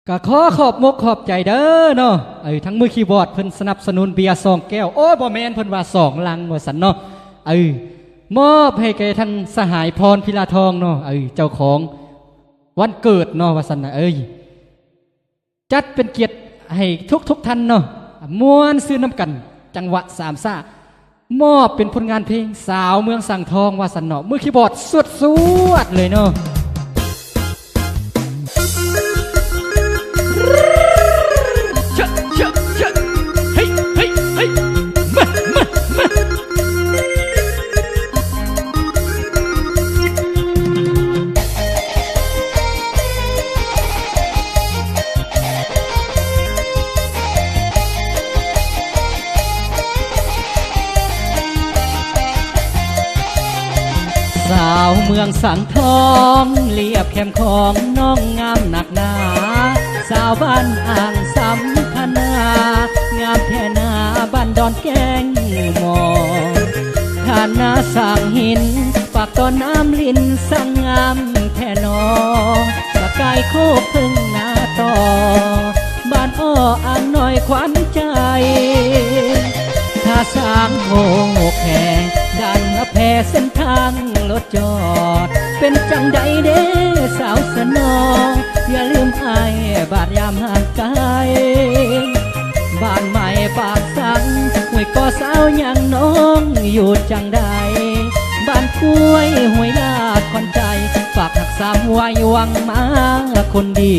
ก็ขอขอบมกขอบใจเด้อเนาะทั้งมือคีย์บอร์ดเพิ่นสนับสนุนเบียร์2 แก้วโอ้บ่แม่นเพิ่นว่า2 ลังว่าซั่นเนาะมอบให้แก่ท่านสหายพรพิลาทองเนาะเจ้าของวันเกิดเนาะว่าซั่นน่ะจัดเป็นเกียรติให้ทุกท่านเนาะม่วนซื้อน้ำกันจังหวะสามซ่ามอบเป็นผลงานเพลงสาวเมืองสังทองว่าซั่นเนาะมือคีย์บอร์ดสวดเลยเนาะสาวเมืองสังทองเรียบแคมของน้องงามหนักหนาสาวบ้านอ่างสัมพนางามแท่นาบ้านดอนแกงมองฐานนาสั่งหินปากต้นน้ำลินสั่งงามแท่นอสกายโคกพึ่งนาต่อบ้านอ้ออ่างน้อยขวัญใจถ้าสร้างโหกแห่ดันแผ่เส้นทางรถจอดเป็นจังใดเด้สาวสนออย่าลืมไอ้บาดยามห่างไกลบ้านใหม่ปากสังห้วยก่อสาวยังน้องอยู่จังใดบ้านกล้วยห้วยลาดคอนใจฝากหักสามไว้วังมาคนดี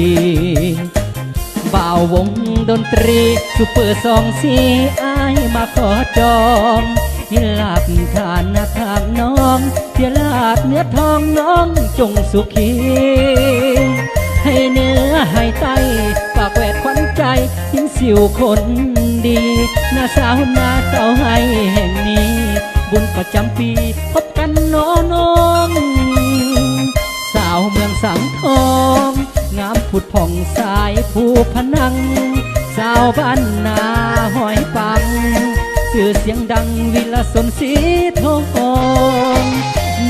บ่าววงดนตรีซุปเปอร์2 4อ้ายมาขอจองให้หลับทานนาทางน้องเพียลาดเนื้อทองน้องจงสุขีให้เนื้อให้ไตปากแหวดขวัญใจหินสิวคนดีนาสาวนาเต้าให้แห่งนี้บุญประจำปีพบกันน้องสาวเมืองสังทองงามผุดผ่องสายผู้พนังสาวบ้านนาหอยปังชื่อเสียงดังวิลสนสีทอง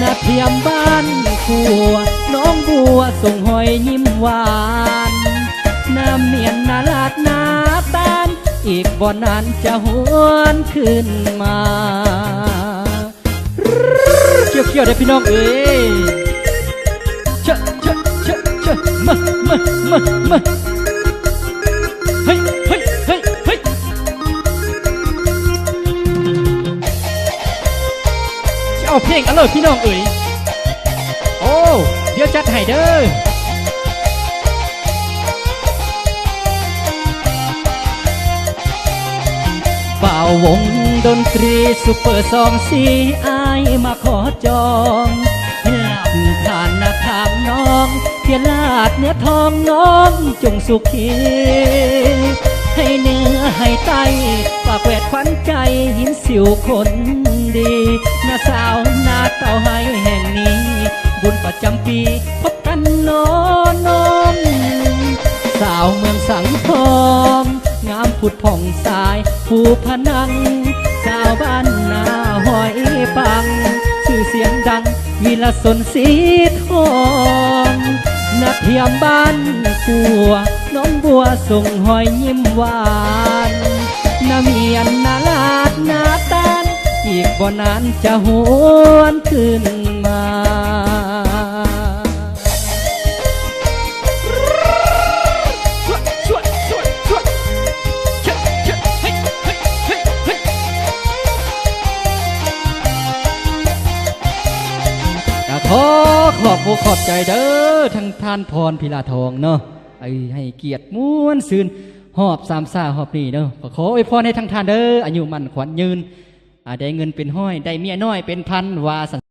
นาเทียมบ้านขัวน้องบัวส่งหอยยิ้มหวานน้ำเมียนนาลาดนาตานอีกบ่นานจะหวนขึ้นมาเขี้ยวได้พี่น้องเชมาเฮ้ยจะเอาเพลงอะไรพี่น้องโอ้เดี๋ยวจัดให้เด้อเป่าวงดนตรีซุปเปอร์2 4อ้ายมาขอจองหลับทานนาทางน้องเพียลาดเนื้อทองน้องจงสุขีให้เนื้อให้ไตปากแหวดขวัญใจหินสิวคนดีนาสาวนาเต้าให้แห่งนี้บุญประจำปีพบกันน้องสาวเมืองสังทองงามผุดผ่องสายผู้พนังสาวบ้านนาหอยปังชื่อเสียงดังวิลสนสีทองนาเทียมบ้านกัวน้องบัวส่งหอยยิ้มหวานนาเมียนนาลาดนาตานอีกบ่นานจะหวนขึ้นมาขอขอบขอบใจเด้อทั้งท่านพรพิลาทองเนาะให้เกียรติม้วนซืนหอบสามซ่าหอบนี่เนาะขออวยพรให้ทั้งท่านเด้ออายุมั่นขวัญยืนได้เงินเป็นห้อยได้เมียน้อยเป็นพันวาสัง